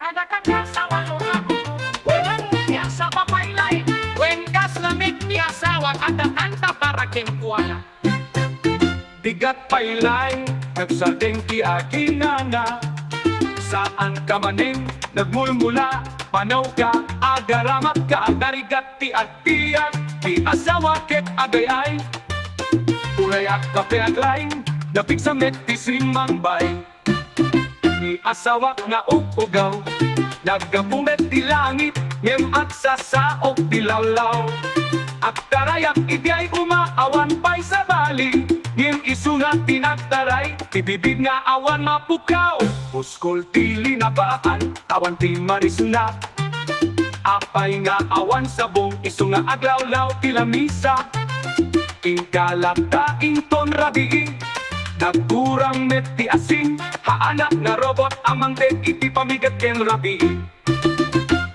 Ada kanya sa walungan, walang niya sa papaylay. When kas lamit niya sa wakadaan taparakin kuwala. Digat paylay, nagsadeng kiaginana. Saan ka maning nagmulmula, panaw ka, agaramat ka, agarigat ti atiyan, di asawa ket agayay. Urayak kape aglaing, dapig sa met ti simambay. Ni asawak nga upugaw, nagapumet ti langit, ngem at sasaok ti lawlaw. At tarayak ibiyay umaawan pa'y sa bali, ngem isunat tinagtaray, tibibig nga awan mapukaw. Puskol ti linabaan, tawan ti marisuna. Apay nga awan sabong, isu nga aglawlaw ti lamisa. Ingkalakta inton rabii, nagkurang met ti asing, haanak na robot amang den iti pamigat ken rabii.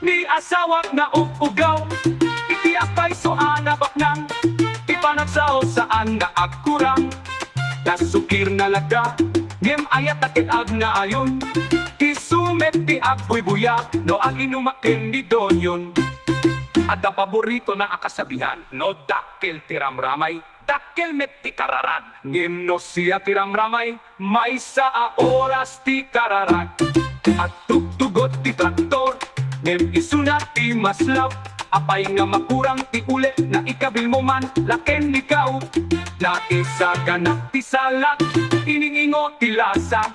Ni asawak na upugaw, iti apay so anabak nang, ipanagsaw saan nga agkurang. Nasukir na laga, ngem ayat akit ag na ayon, isumet ti agbuy-buya, no ang inumakin ni Donyon. Ada paborito na akasabihan, no dakkel tiramramay, dakkel met ti kararag. Ngem no siya tiramramay, may sa oras ti kararag. At tugtugot ti traktor, ngem isunat ti maslaw. Apay nga makurang ti uli, na ikabil mo man, laken ikaw. Naisa ganak ti salat, iningingo ti lasa.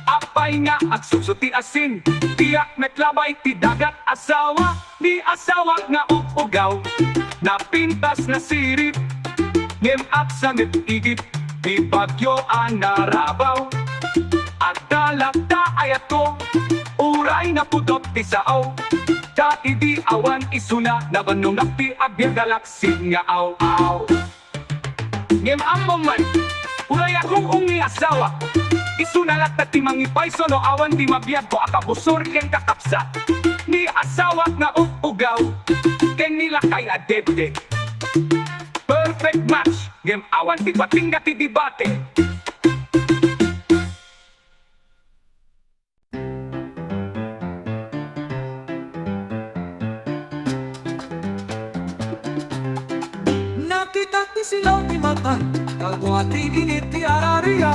Apay nga agsuso ti asin, tiyak metlabay ti dagat asawa. Di asawa nga upugaw, napintas na sirip, ngem at sanit igip, di bagyo ang narabaw. At dalagta ayat ko, uray na pudot ti sao. Dati di awan isuna, nabanong nakti agya galaksin nga aw-aw. Ngem among man, uray akong ungi asawa, isunalat na ti mangipay so no awan di mabiyag ko akabusor ken kakapsa. Ni asawa nga upugaw, ken nila kay adebde. Perfect match, ngem awan ti batinga ti debate. Nakita ti silaw ti mata, kalbuati init ti arariya.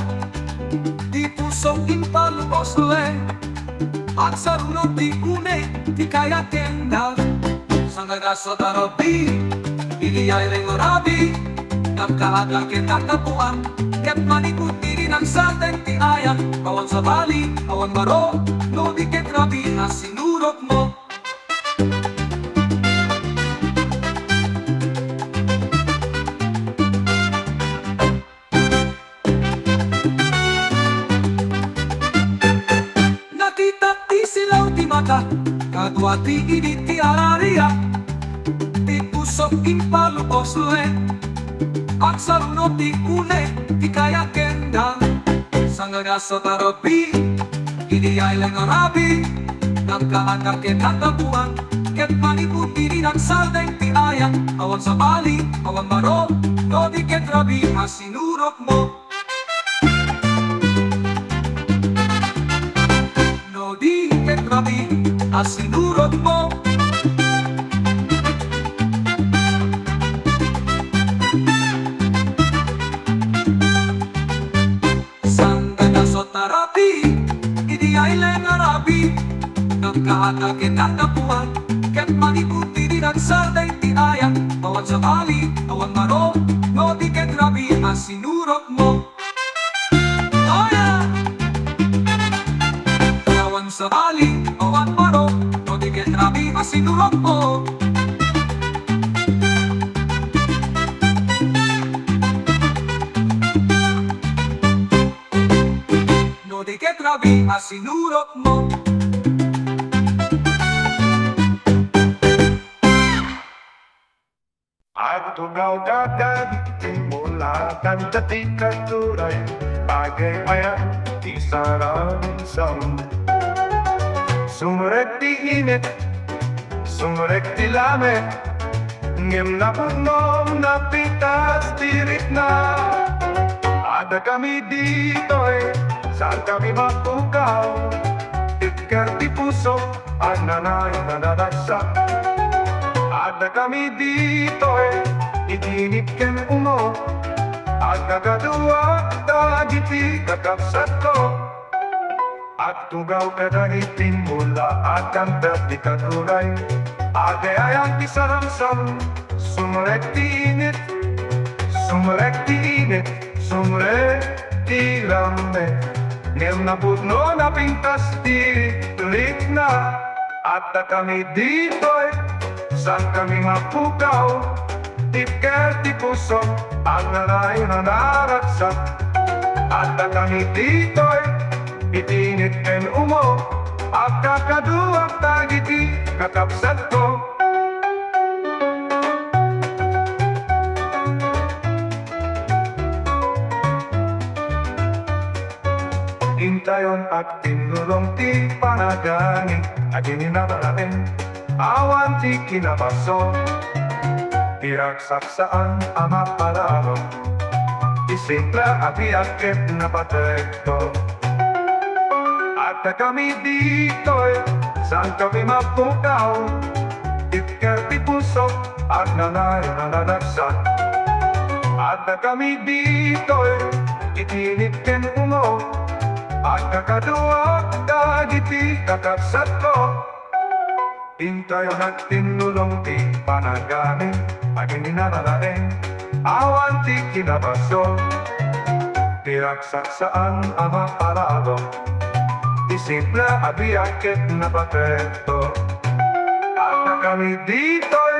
Di pusong impalubos ule, at sarunod di une, di kaya tenda. Sanggagaso tarobi, iliyay rengorabi, nagkaaga kitatapuan, ket manikot rin ang saten ti ayan. Awan sa bali, awan baro, no di ket rabi na sinurot mo. Kadwa ti init ti arariya, ti pusok impalubos ule, at sarunod ti une, ti kaya kenda. Sanggagaso tarobi, iniyay lang arabi, nagkaanak kitatapuan, ket maniputi rin ang saldeng ti ayan. Awan sa bali, awan baro, no di ket rabi, asinurot mo. No di ket rabi, asinurot mo. Sanggagaso tarapi, iniyay lang arabi, nagkaanak kitatapuan, ket maniputi rin ang saldeng ti ayan. Awan sa bali, awan baro, no di ket rabi, asinurot mo. Oh yeah! Awan sa bali, awan baro, no di ket rabi, asinurot mo. No di ket rabi, asinurot mo. At tugaw dagat, mula kanta ti katuray, bagay maya ti sarang sam. Sumurek ti init, sumurek ti lame, ngem napanom na pitas tirit na. Ada kami dito saan kami mapukaw, Tiker di puso at nanay nanadagsa. Ada kami dito itinip ken umo. At kagadua dagiti kakapsat ko. At tugaw kadagiti mula at kantat di katuray. Ade ayang isaramsam sumulekti init. Sumulekti init, sumulekti lambe. Ngem na putno na pintas di tulik na. At kami dito'y saan kami mapukaw. Tiker di puso ang nalayo na naraksak. At kami dito'y itinit ken umo. At kakaduwag tagiti kakapsat ko. Hintayon at tinulong ti panagani. At ininabalain awan ti kinabaso. Tiraksak saan ama palaro. Isimpla at iakit na patekto. At kami dito'y saan kami mapukaw. Tiker di puso at nanay nanadagsan. At kami dito'y itinit ken umo. At kakaduwag dagiti kakapsat ko. Hintayon at tinulong ti panagani. At ininanalain awan ti kinabaso. Tiraksak saan ama parado. Simple at iakit na patekto. At kami dito'y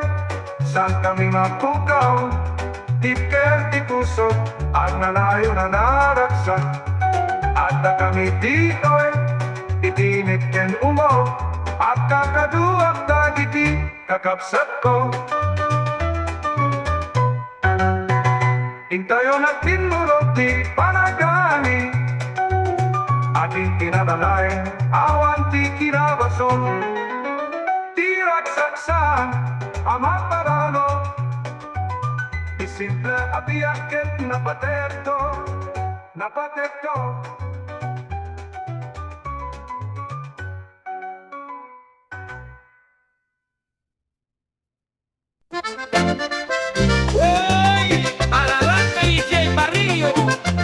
saan kami mapukaw. Tiker di puso at nalayo na naraksak. At kami dito'y itinit ken umo. At kakaduwag dagiti kakapsat ko. Hintayon at tinulog di panagani. Ating kinabalain, awan ti kinabason. Tiraksaksan, ama paralo. Isimple at iakit na patekto. Na patekto. Uy! Alalan kay J. Barrio,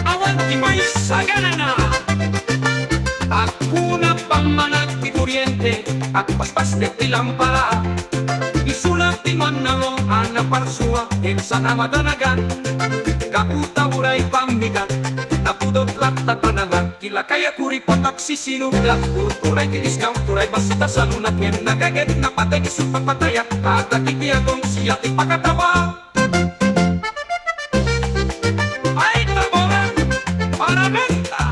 awan ti may sagana na. Ako na pamanag ti kuryente at paspas de ti lampara. Isulat ti manalo anak parsua sa namadanagan. Kakutaburay pamigat napudot laktat panangan. Kila kaya kuri patak sisinuglat. Turay ti discount, turay basta sa lunat. Ngayon nagaget na patay isut papatayak. Katakikiyagong siya ti pakatawa. Ay taboran para benta.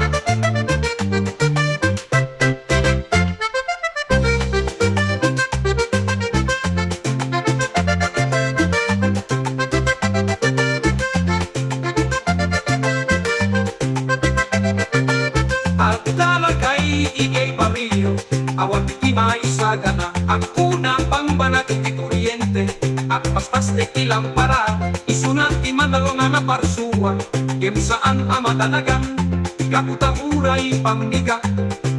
Awag ti maisagana ang unang pangbanat ti kuryente. At paspas de ti lampara isunat ti manalo nga naparsuan. Kem saan amatanagan kakutaburay pamniga.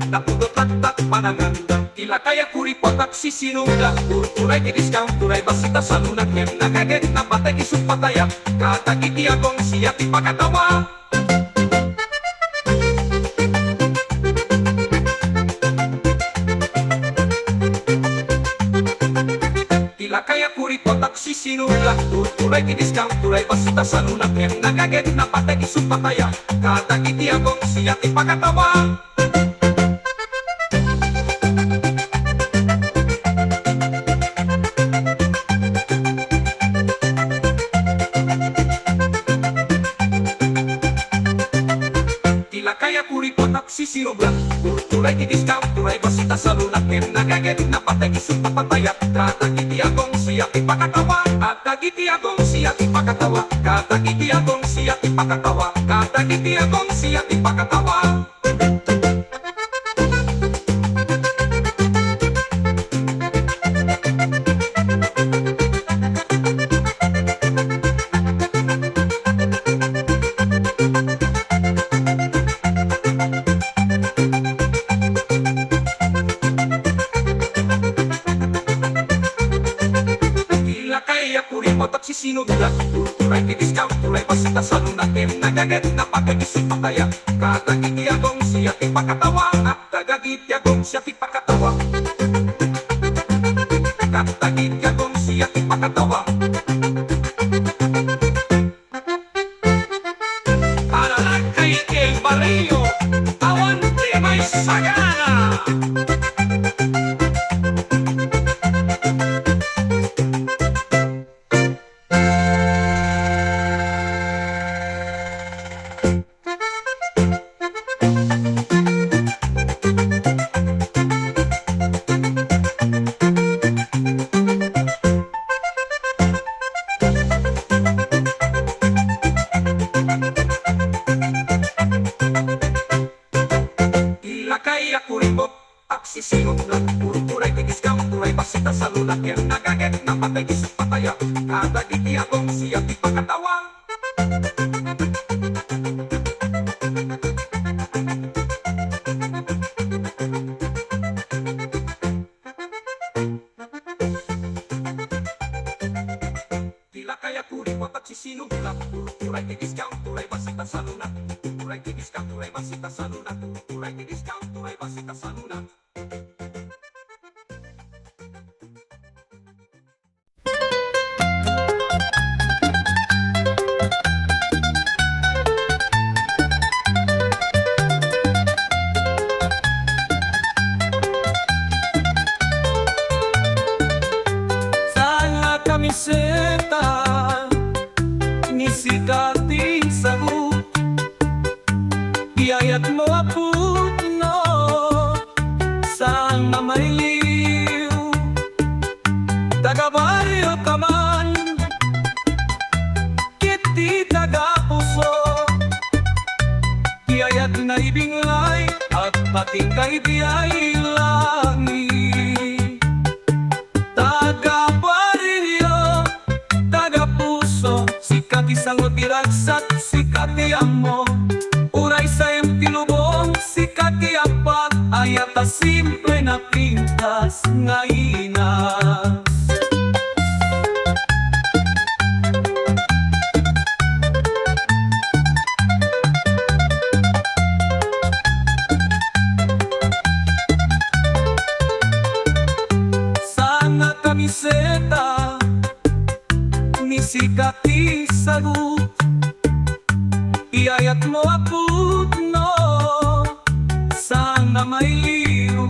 Napudot laktat panaganda. Kila kaya kuri patak sisinugda. Turay ti discount, turay basita sa lunat. Kem nagaget na patay isut patayak. Katakiti agong siya ti pakatawa. Kaya kuri patak sisinula. Turay ti discount, turay basta sa lunat. Ngayon nagaget na patay isut pataya. Katakiti agong siya ti pakatawa. Tila kaya kuri patak sisinula. Turay ti discount, turay basta sa lunat. Ngayon nagaget na patay isut pataya. Katakiti agong siya ti pakatawa. Katakiti agong siya ti pakatawa. Katakiti agong siya ti pakatawa. Katakiti agong siya ti pakatawa. salunan Turay kiniskaw, turay pasita salunan Nagaget na pagkagisip pataya Katagitiagong siya ti pakatawa At tagagitiagong siya ti pakatawa Katagitiagong siya ti pakatawa Para lang kay El Barrio Awan di may sagana Kaya kuribok, aksisilong lang Puro turay tigiskaw, turay pasita sa lulat Yang nagaget na patagis at pataya Kada gitiagong siya di pakatawa Tila kaya kuribok, aksisilong lang Puro turay tigiskaw, turay pasita sa lulat Turay tigiskaw, turay pasita sa lulat Turay tigiskaw, turay pasita sa lulat Sana kamiseta Nisikati sagot Iyayat mo aput no Saan mamayliw Taga-baryo ka man Kiti taga-puso Iyayat na ibinglay At pating kaibiyay langit Taga-baryo Taga-puso Sikat isang mabiragsat Sikat iyamo Uray sa iyong tinubong, sikat iyapat Ayat na simple na pintas nga inas Sana kamiseta Ni sikat isagot Iyayat mo aput no Sana may liw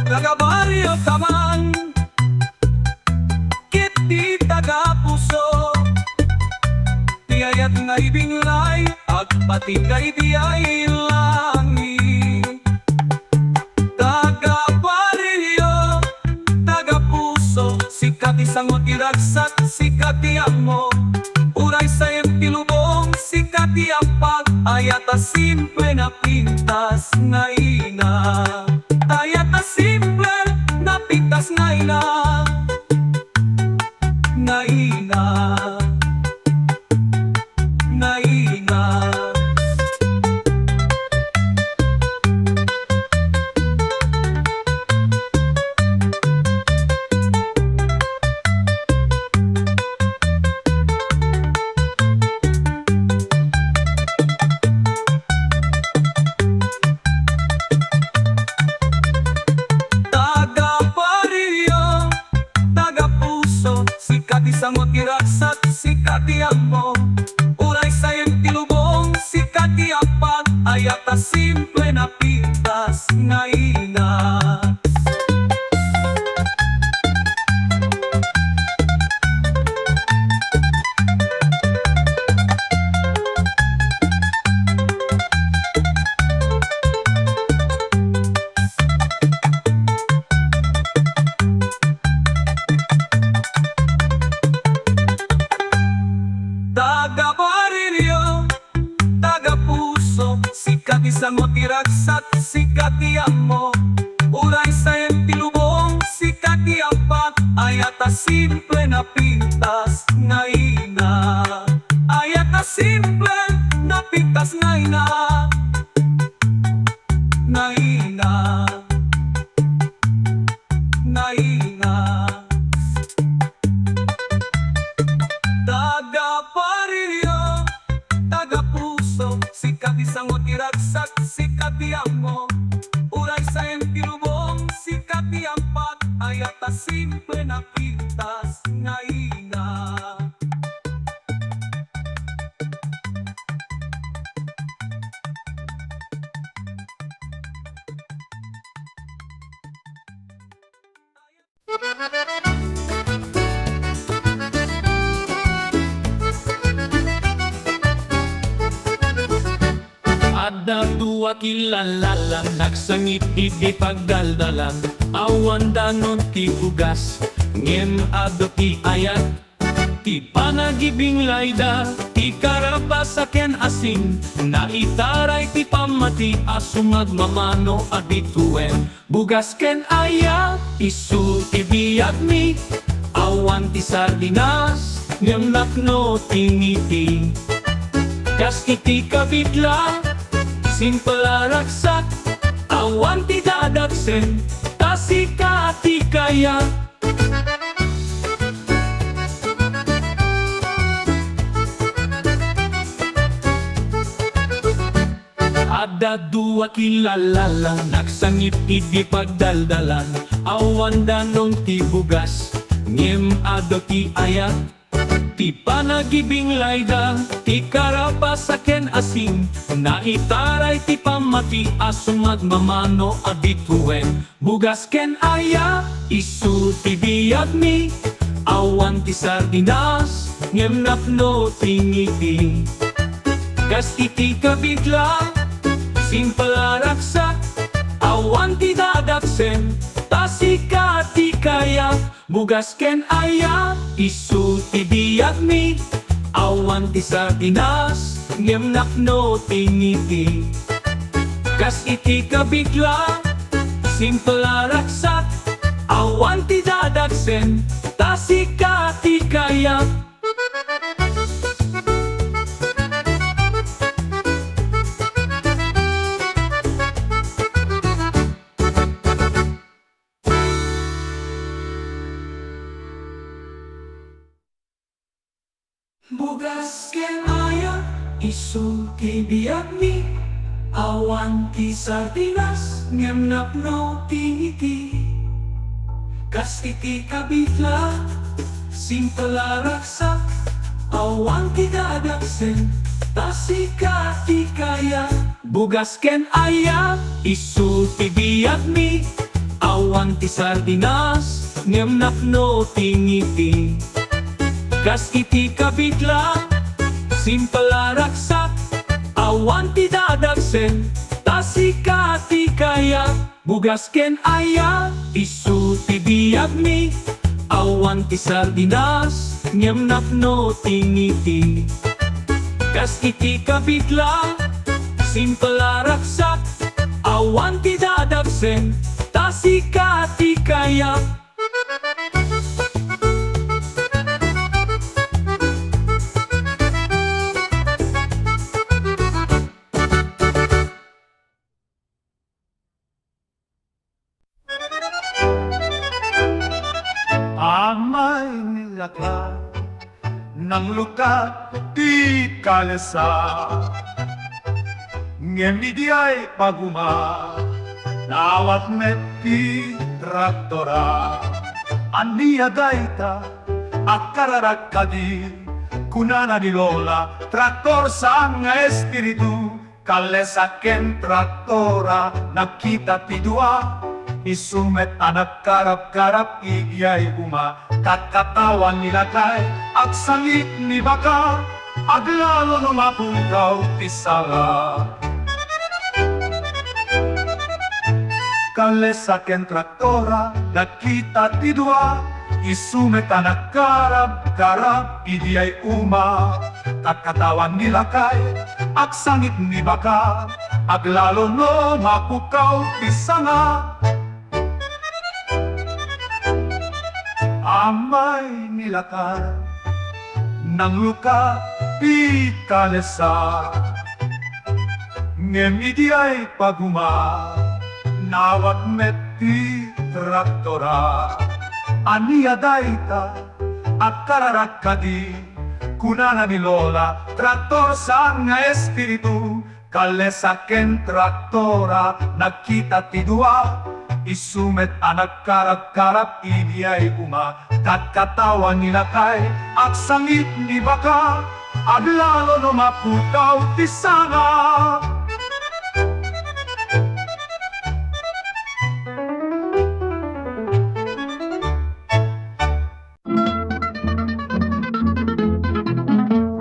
Taga-baryo ka man Kiti taga-puso Iyayat nga ibinglay At patingay diyay langit Taga-baryo Taga-puso Sikat isang magiragsak Sikat iyamo Uray sa iyong tinubong Sikat iyapat Ayat na simple na pintas nga ina Ayat na simple na pintas nga ina Nga ina Nga ina Isang magiragsat, sikat iyamo Uray sa iyong tilubong, sikat iyapat Ayat na simple na pintas nga ina Taga-barilyo, taga-puso Sikat isang magiragsat, sikat iyamo Uray sa iyong tilubong, sikat iyapat Ayat na simple na pintas nga ina Ayat na simple na pintas nga ina Nga ina Nga ina mo. Uray sa empirubong sikat niampat ay atas simple na pintas nga ina. Ada dua kilalalan, nagsangit iti pagdaldalan. Awan danon ti ugas, ngem ado ti ayat. Ti panagibing layda, ti karapasaken asin. Naitaray ti pamati, asungag mamano abituen. Bugas ken ayat, isu ti biyag mi. Awan ti sardinas, ngem nakno ti ngiti. Kas iti kabidla, simple araksak, awan ti dadaksen, tasika ti kaya. Ada dua kilalalan, nagsangit iti pagdaldalan. Awan danong ti bugas, ngem ado ti ayat. Ti panagibing layda, ti karapasaken asin. Naitaray ti pamati, asungag mamano abituen. Bugas ken aya, isu ti biyag mi. Awan ti sardinas, ngem napno ti ngiti. Kas iti kabigla, simple araksak, awan ti dadaksen, tasika ti kaya. Bugas ken aya, isu ti biyag mi. Awan ti sardinas, ngem nakno ti ngiti. Kas iti kabigla, simple araksak, awan ti dadaksen, tasika ti kaya. Bugas ken aya, isu ti biyag mi. Awan ti sardinas, ngem napno ti ngiti. Kas iti kabitla, simple araksak, awan ti dadaksen, tasika ti kaya. Bugas ken aya, isu ti biyag mi. Awan ti sardinas, ngem napno ti ngiti. Kas iti kabigla, simple araksak, awan ti dadaksen, tasika ti kaya. Bugas ken aya, isu ti biyag mi. Awan ti sardinas, ngem napno ti ngiti. Kas iti kabigla, simple araksak, awan ti dadaksen, tasika ti kaya. Amay nilaka ng lukat di kalesa. Ngem di ay paguma, nawat meti traktora. Ania gaita akararakadi, kunana di lola traktor sang espiritu. Kalesaken traktora, nakita ti dua. Isumet anak karap-karap igiyay uma. Kakatawan nila kay at sangit ni baka, aglalo lumapuntaw ti sala. Kalesaken traktora, nakita ti dua. Isumet anak karap-karap igiyay uma. Kakatawan nila kay at sangit ni baka, aglalo no mapukaw ti sanga. Amay nilakar ng luka di kalesa. Ngem iti ay paguma, nawat meti traktora. Ania daita at kararakadi, kunana ni lola traktor sang espiritu. Kalesaken traktora, nagkita ti dua, isumet anak karap-karap ibiyay uma, tatkatawan nila kay, at sangit ni baka, aglalo no maputaw ti sanga.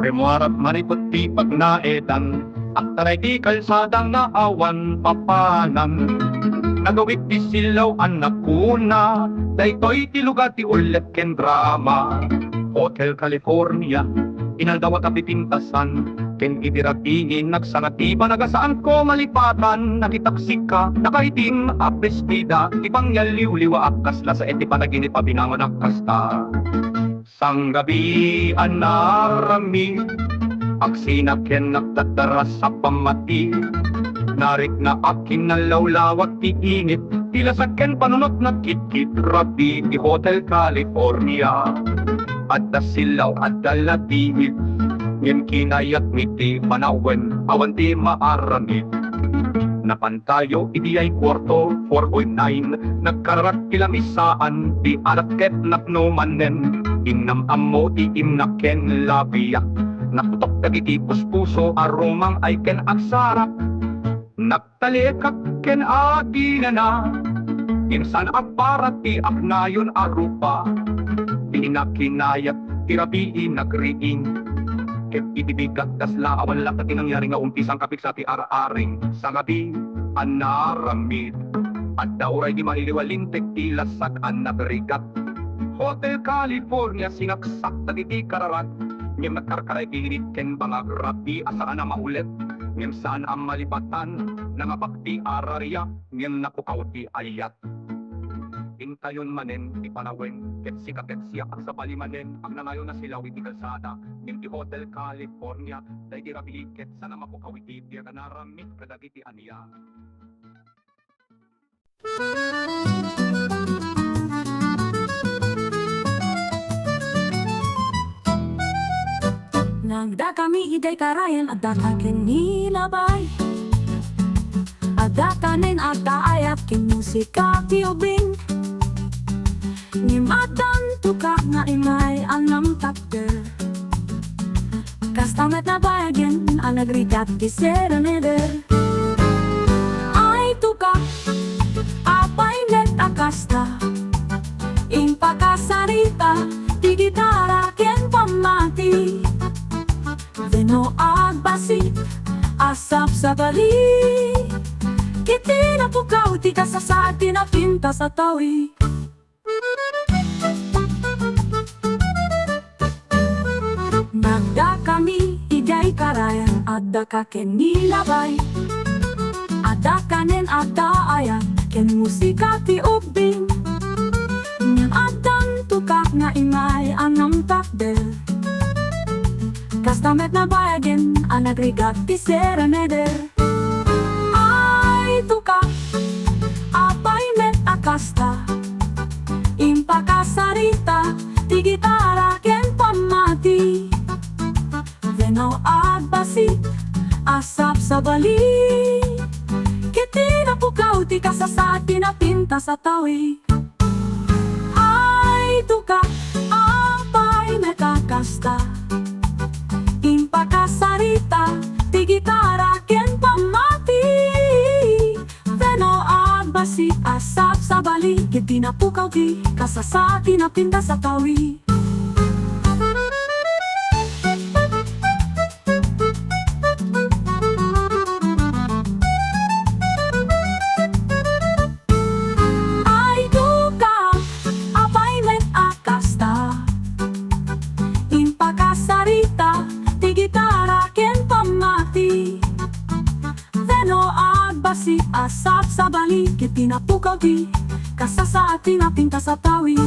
Remuarap maripot ti pagnaedan, at taray di kalsadang naawan papanan. Nagawik ti silaw anak kuna, daytoy ti lugar ti ulit ken drama. Hotel California, inaldawat at pipintasan, ken idiragtingin nagsangatiba nagasaan ko malipatan. Nakitaksika, nakaitim apestida, ipangyaliw-liwa akasla sa eti panaginip abinangon akasta. Sang gabi anarami, aksinakyan nagtataras sa pamati. Narik na akin na lawlawat ti init, tila sakyan panunot na kitkit rabi ti Hotel California. At da silaw at dalatimit, ngin kinayat miti panawen, awan ti maaramit. Napantayo iti ay kwarto 4.9, nagkarat kilamisaan, di araket naknomanen. Inam-ammo ti imnaken labiyak, nakutok dagiti puspuso aromang ay ken agsarap. Nagtalekak ken adi na, insan agparat ti aknayon arupa. Pinakinayat tirabii nagriing, ket itibigat kasla awan lang ti nangyari nga umpisang kapik sa ti ara-aring. Sa gabi anaramid, at dauray di maliliwalintek ti lasak an nagrigat. Hotel California sinaksak tagiti kararat, ngem nagkarkaray kinit ken bangag rabi asaan na maulit. Ngem saan ang malipatan, nangabak ti ararya, ngem napukaw ti ayat. Intayon manen ti panaweng, ket sikaket siya ang sa palimanen, ang nangayon na silaw iti kalsada, ngem ti Hotel California, day di rabi ket sana mapukaw iti tiya kanaramit kadagiti aniya. Nagda kami iday karayan, adda kakin nilabay. Adda kanin adda ayat kin musika tiubing. Ngimatan tukak nga imay anam takder. Kastamet na bayagin, ang nagrikat ti sereneder. Ay tukak, apay net akasta. Ing pakasarita, ti gitara ken pamati. Deno agbasit, asap sa bali. Kiti na pukaw, ti kasasad, ti napinta sa tawi. Nagda kami, iday karayan, adda ka ken nilabay. Adda kanen adda ayan, ken musika ti ubing. Nyan addan tukak nga imay anam takder. Kastamet na bayagin, ang nagrigat ti sereneder. Ay tukak, apay met akasta. Impakasarita, ti gitara ken pamati. Venaw agbasit, asap sa bali. Kiti na pukaw, ti kasasad, pinapinta sa tawi. Ay tukak, apay met akasta. Impakasarita, ti gitara ken pamati. Veno agbasi, asap sa bali. Kiti na pukaw ti, kasasati na pinta sa tawi. Ay tukak, apay met akasta. Impakasarita, ti gitara ken pamati. Veno agbasi, asap sa bali. Kiti na pukaw ti, kasasati na pinta sa tawi.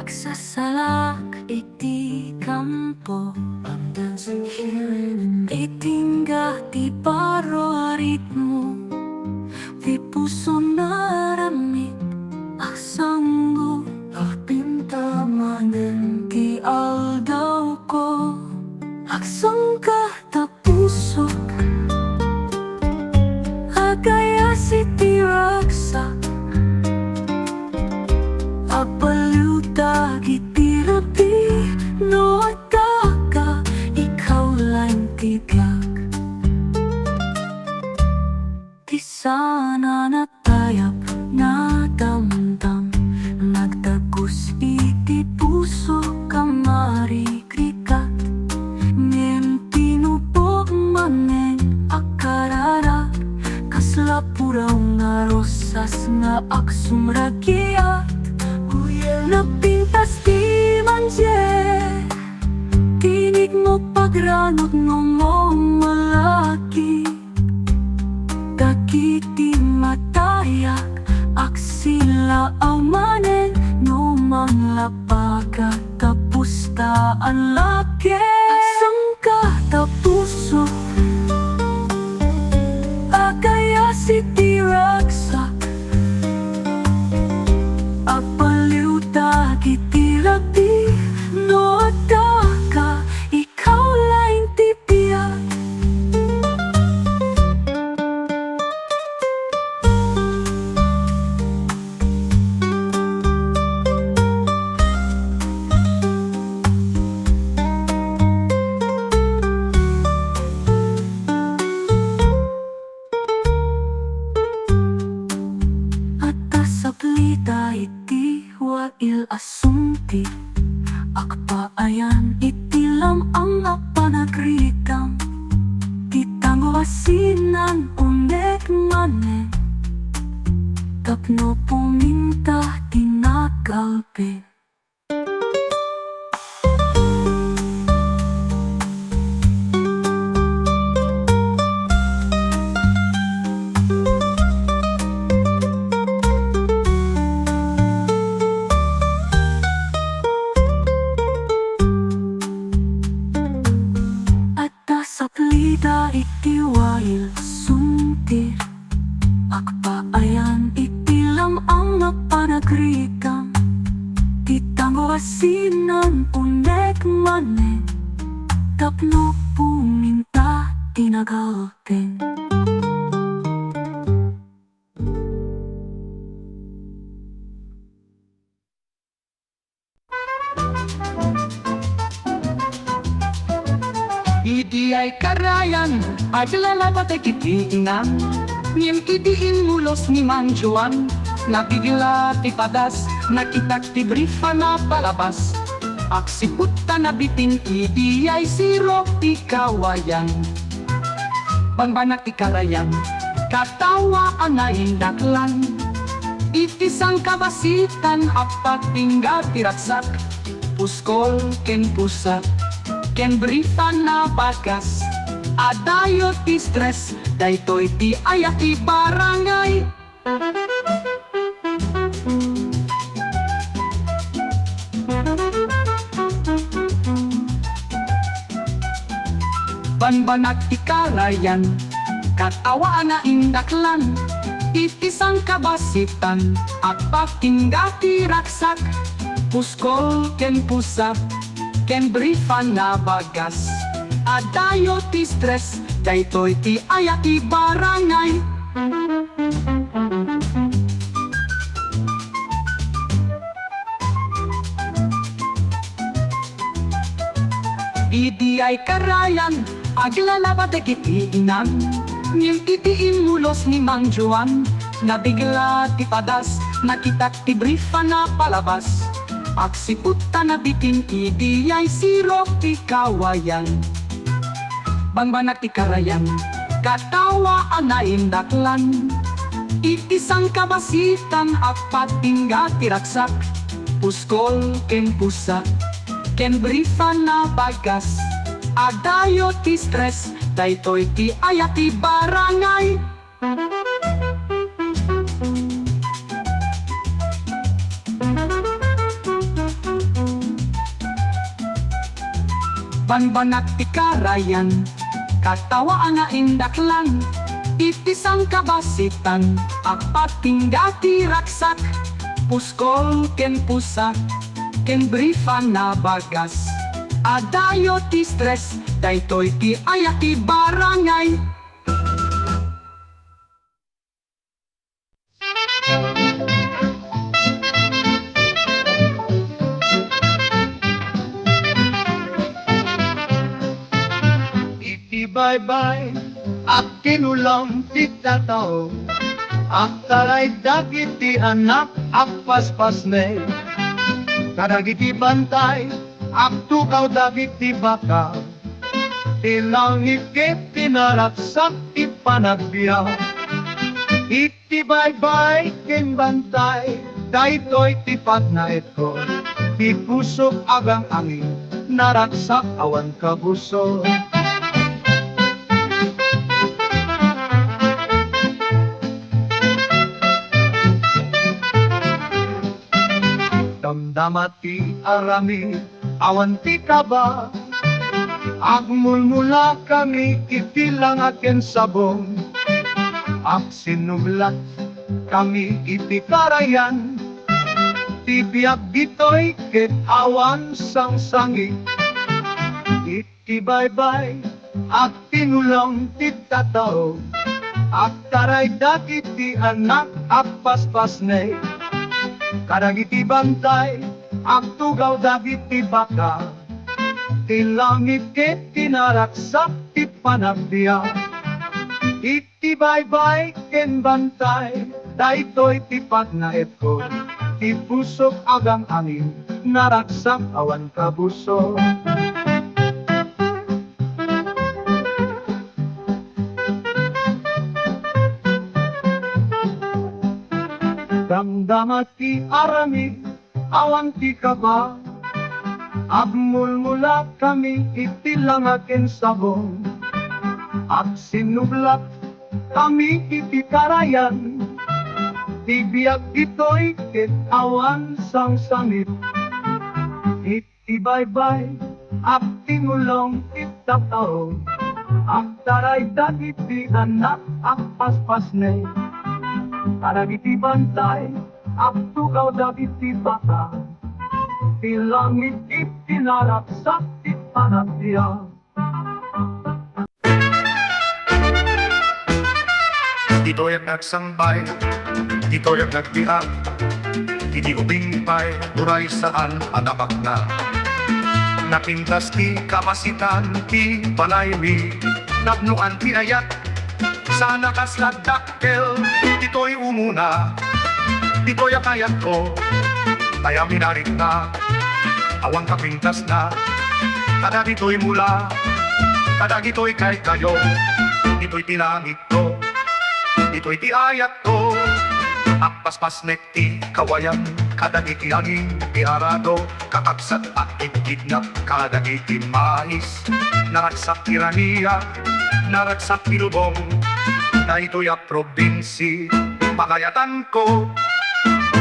Agsasalak iti kampo itingga ti paro ritmo ti puso naramit aksanggo pintamanen ti aldaw ko aksang ka tapusok agaya si ti raksak apaluta gitirapi no ataka ikaw lang tigak di sana natayap na damdam nagtagus iti puso kamarikrikat ngem tinupok manen akarara kaslapuraw nga rosas nga aksumragiat napintas di manje tinig mo pagranot ngomong malaki kakiti matayak aksila amanen no manglapaga tapustaan laki aksang katapuso agaya si tiraksa kitirapi no ataka ikaw lang tipiyak at tasablita iti wail asunti akpaayan itilam ang apanagritam titango asinan unek manen tapno puminta tinagalpin saplida iti wail suntir akpaayan itilam ang napanagritam titango asinan unek manen tapno puminta tinagalpin Idi ay karayan, ay lalabat ay kitiinan Ngem idiin mulos ni Manjuan Nabigla ti padas, nakitak ti brifa na palabas Aksiputa na bitin, idi ay sirok ti kawayan Pangbanak ti karayan, katawa na indaklan Itisang kabasitan, apat tingga tiratsak Puskol ken pusa ken brifa na bagas adayo ti stress daytoy ti ayat ti barangay banbanag ti karayan katawaan na indaklan itisang kabasitan at patingga ti raksak puskol ken pusa ken brifa na bagas adayo ti stress daytoy ti ayat ti barangay idi ay karayan aglalabat ay kitiinan ngem itiin mulos ni Mang Juan nabigla ti padas nakitak ti brifa na palabas aksiputa na bitin idi ay sirok ti kawayan Bangbanak ti karayan katawaan na indaklan itisang kabasitan at patingga ti raksak puskol ken pusa ken brifa na bagas adayo ti stress daytoy ti ayat ti barangay banbanat ikarayan, katawaan na indaklan, itisang kabasitan, apating dati raksak, puskol ken pusak, ken brifan na bagas. Adayo ti stress, daytoy ti ayati barangay. Bye-bye, at kinulang titatao. At taray dagiti anak, at paspas ne. Kadagiti bantay, at tukaw dagiti baka. Tilangit ket pinaraksak ipanagbiyaw. Iti bye-bye ken bantay, daytoy tipat na etko. Ti pusok agang angin, naraksak awan kabuso. Damdamati arami, awan ti kaba. Agmulmula kami, itilang aken sabong. Ak sinublat kami, iti karayan. Tibiyak ditoy, ket awan sang-sangi. Iti bye-bye, at tinulong ti tatao. At taray dagiti anak, at paspas ne. Kadagiti bantay, ang tugaw dagiti baka. Tilangit ket tinaraksak ti panagbiya. Iti bye-bye ken bantay, daytoy ti pagnaet ko. Ti pusok agang angin, naraksak awan kabuso. Damdamati arami, awan ti kaba. Agmulmula kami, itilang aken sabong. At sinublat kami, iti karayan. Tibiyak ito'y ket awan sang-sangit. Iti bye-bye, at tingulong itatao. Ang taray dagiti anak, ang paspas ne. Kadagiti bantay, ang tukaw dagiti baka. Tilangit itinarapsak ipanagdiya. Dito yung nagsambay, dito yung nagbiak. Hindi ubingpay, duray saan anapak na. Napintas ti kamasitan, ti palaymi. Napnuan ti ayat, sa nakasladakkel. Dito'y umuna, dito'y akayat ko. Kaya minarik na, awang kapintas na. Kada dito'y mula, kada dito'y kay kayo. Dito'y tinangit ko, dito'y ti ayat ko. Akpaspas nekti kawayan, kada diti angin ti arado. Kakabsat at itignak, kada diti mais. Naraksak tiraniya, naraksak pilubong. Na ito'y a probinsi, pagayatan ko.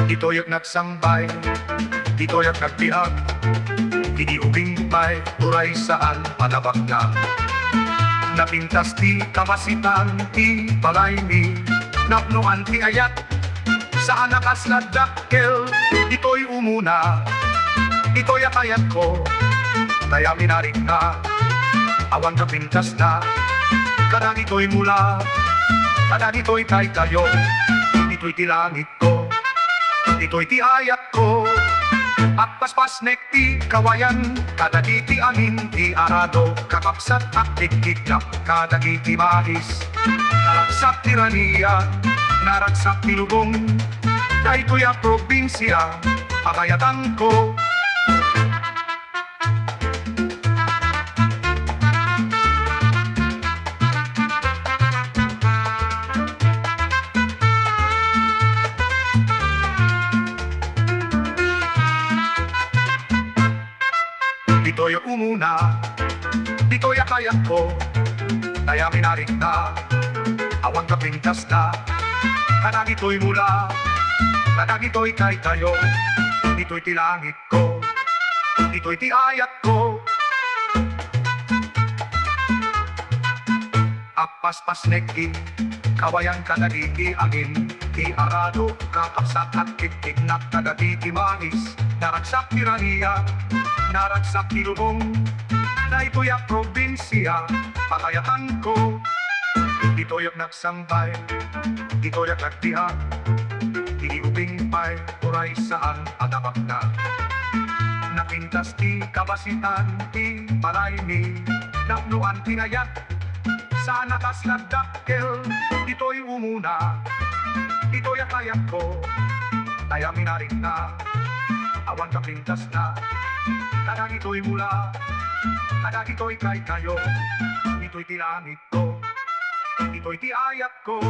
Dito'y ang nagsambay, dito'y ang nagbiak. Hindi ubingpay, turay saan panabak na. Napintas ti kamasitan, ti palaymi. Napnuan ti ayat, sa nakasladakkel. Dito'y umuna, dito'y akayat ko. Kaya minarik na, awang napintas na. Kada dito'y mula, kada dito'y kay kayo. Dito'y tilangit ko, dito'y ti ayat ko. At paspas nekti kawayan, kada diti amin ti arado. Kakapsat at tikiknak, kada diti mais. Naraksak tiraniya, naraksak tilubong. Daytoy a probinsiya, pagayatan ko. Dito'y umuna, dito'y akayat ko. Kaya minarik na, awang kapintas na. Kada dito'y mula, kada dito'y kay tayo. Dito'y tilangit ko, dito'y ti ayat ko. Apaspas neki, kawayan kadaditi angin, ti arado, kapaksak at kitik na kadaditi manis, naragsak tiraniya, naragsak tilubong, na ito'y probinsiya, pakayatan ko. Ito'y nagsambay, ito'y nagdiha, iniubing pa'y uray saan adabak na. Napintas ti kabasitan, ti maraymi, napnuan tinayat, sa nakas nagdakkel, ito'y umuna, ito'y kayat ko, tayo minarik na, awan kapintas na, kadang ito'y mula, kadang ito'y kay kayo, ito'y tinangit ko, ito'y tiayat ko.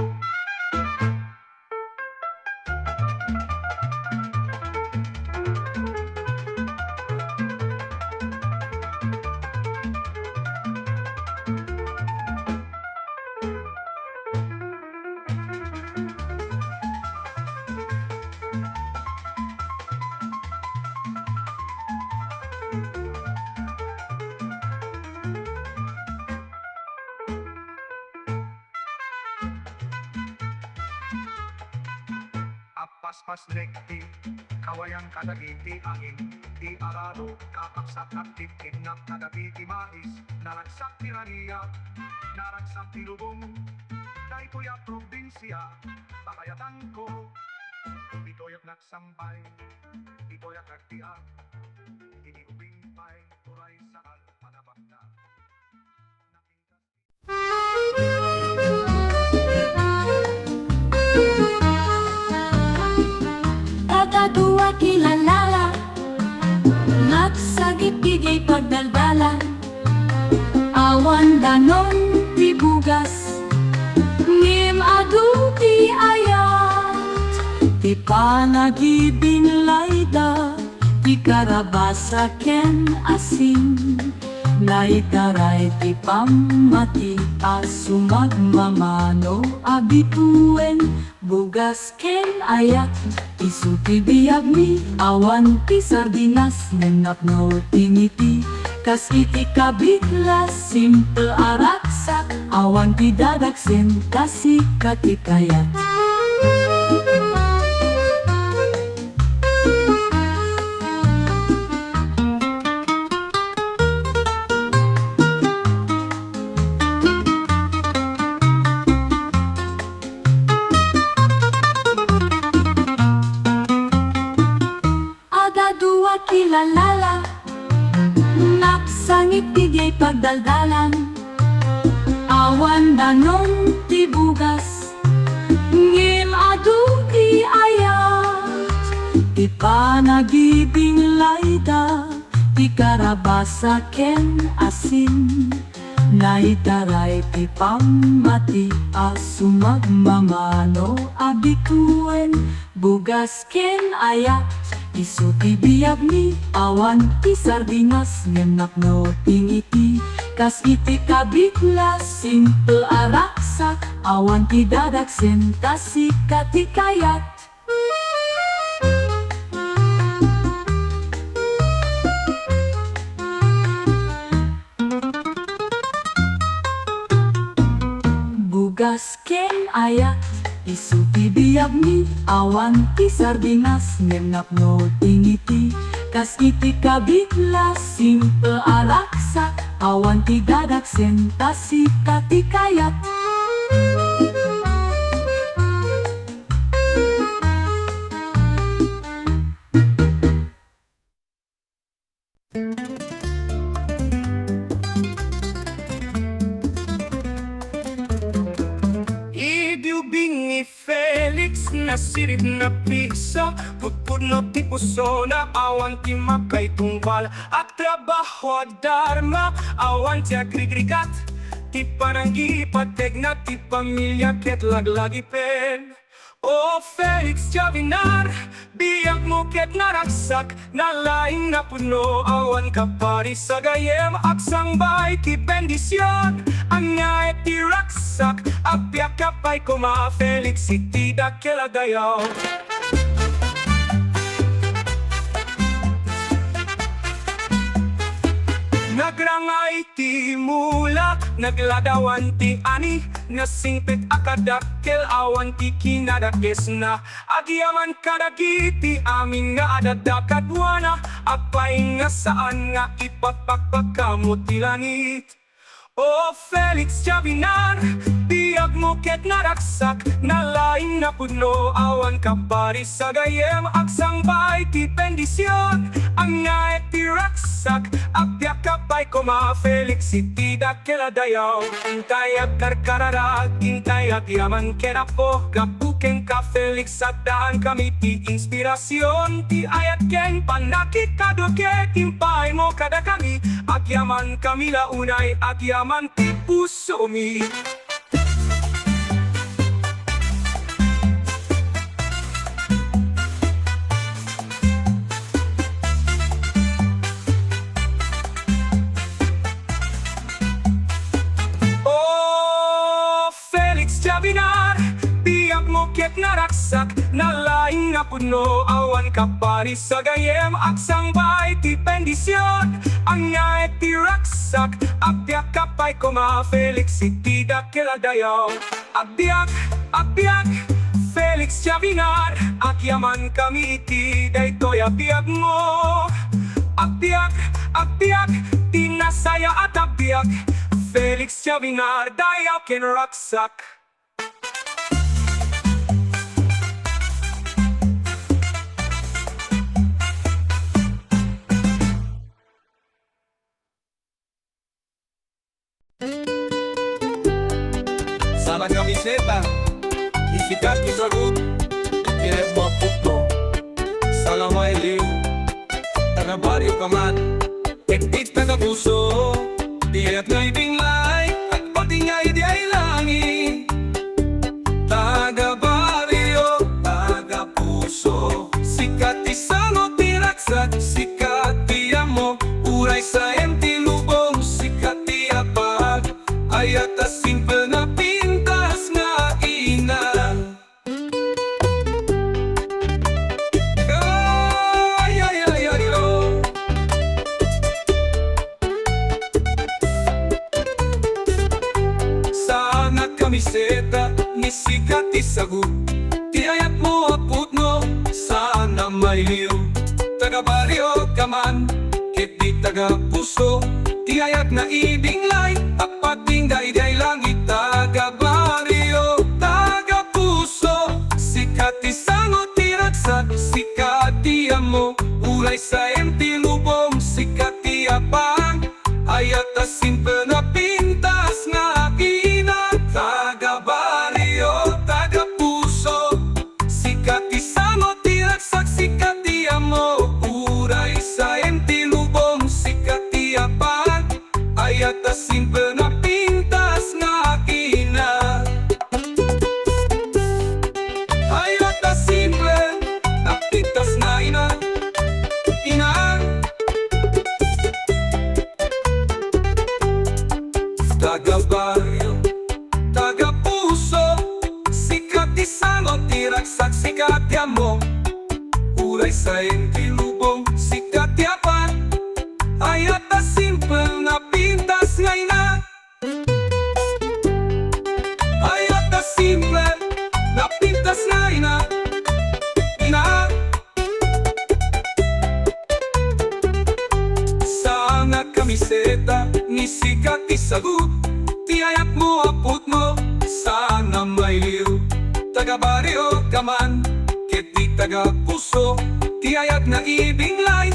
Apaspas nekti, kawayan kadagiti angin, di arado, kakapsak at tikim na kadagiti mais, naragsak tiraniya, naragsak tilubong, na ito'y probinsiya, pakayatan ko, ito'y nagsambay, ito'y nagtiak, iniubing pa'y turay saan panabak na. Tatadua kilalala, nagsagit bigay pagdaldalan, awan danon ti bugas, ngim adu ti ayat, ti panagibin layda, ti karabasa ken asin, naitaray ti pamati, asumagmamano abituen, bugas ken ayat, isu ti biyag mi, awan ti sardinas, nenapno tingiti, kas iti kabitlas, simple araksak, awan ti dadaksen, kasi katikayat. Kilalala, nagsangit tigay pagdaldalan, awan danon ti bugas, ngim adu ti ayat, ti panagibing layda, ti karabasa ken asin, naitaray ti pamati, asumagmamano abituen, bugas ken ayat, isu ti biyag mi, awan ti sardinas, ngenak no tingiti, kas iti kabitlas, simple araksak, awan ti dadaksen, kasi katikayat. Bugas ken ayat, isu ti biyag mi, awan ti sardinas, ngenak no tingiti, kas iti kabitlas, simple araksak, awan ti dadaksen, kasi katikayat. Idubing Felix na sirip na piso, putpud no ti puso na awan ti makay tungkol, at trabaho dharma, awan ti agrigrigat, ti pananggi pateg na ti pamilya ket laglagi pen. O Felix Javinar, biyak mo ket naraksak, nalaing na puno, awan ka pari sa gayem, aksang bay ti bendisyon, anya et ti raksak, apyak kapay kuma Felix iti dakelagayaw. Nagrangay ti mulak, nagladawan ti ani, nga singpit akadakkel awan ti kinadakes na. Agyaman kadagiti amin nga adadakadwana, apay nga saan nga ipapakpakamo ti langit. O Felix Javinar, biyag mo ket naraksak, nalaing na pudno awan ka pari sa gayem, aksang bay ti pendisyon, ang nga ti raksak, agyak kapay ko ma Felix iti dakela dayaw, intay ag karkarara, intay ag yaman kenapo, kapukeng ka Felix at daan kami ti inspirasyon, ti ayat ken panakit kaduke, impay mo kada kami, agyaman kami launay, agyaman ti puso mi. Oh, Felix Javinar, biyak mo ket naraksak, nalaing nga puno awan ka pari sa gayem, aksang bay ti pendisyon, ang nga ti raksak, agbiak kapay ko ma Felix iti dakela dayaw. Agbiak, Felix Javinar, agyaman kami iti daytoy agbiak mo. Agbiak, ti nasaya at agbiak, Felix Javinar, dayaw ken raksak. Sama kamiseta, isikat ni sagot, kaya mapot mo. Salamay liw, tagabari ka man, ektit na puso, diat na ibinglay, at pati nga di ay langit. Taga-baryo, taga-puso, sikat isang o tiraksak, sikat mo, uray sa empty lubong, sikat apag, ayat a simple na pintas nga ina. Ay, sana kamiseta, ni sikat isagot, ti ayat mo aput mo, sana may liw. Taga-baryo ka man, ket di taga-puso, ti ayat na ibinglay, apating dayday langit. Taga-baryo, taga-puso, sikat isang o tiraksak, sikat mo, ulay sa empty lubong, sikat apang, ayat a simple na pintas nga ina. Taga-baryo, taga-puso, sikat isang o tiraksak, sikat mo, uray sa empty lubong, sikat apang, ayat a simple na pintas nga ina. Ayat a simple na pintas nga ina. Taga-baryo, taga-puso, sikat isang o tiraksak, sikat mo, uray sa empty lubong, sikat apang, ayat a simple na pintas nga ina. Ayat a simple na pintas nga ina. Sana kamiseta, ni sikat isagot, ti ayat mo aput mo, sana may liw. Taga-baryo ka man, ket di taga-puso, ti ayat na ibinglay,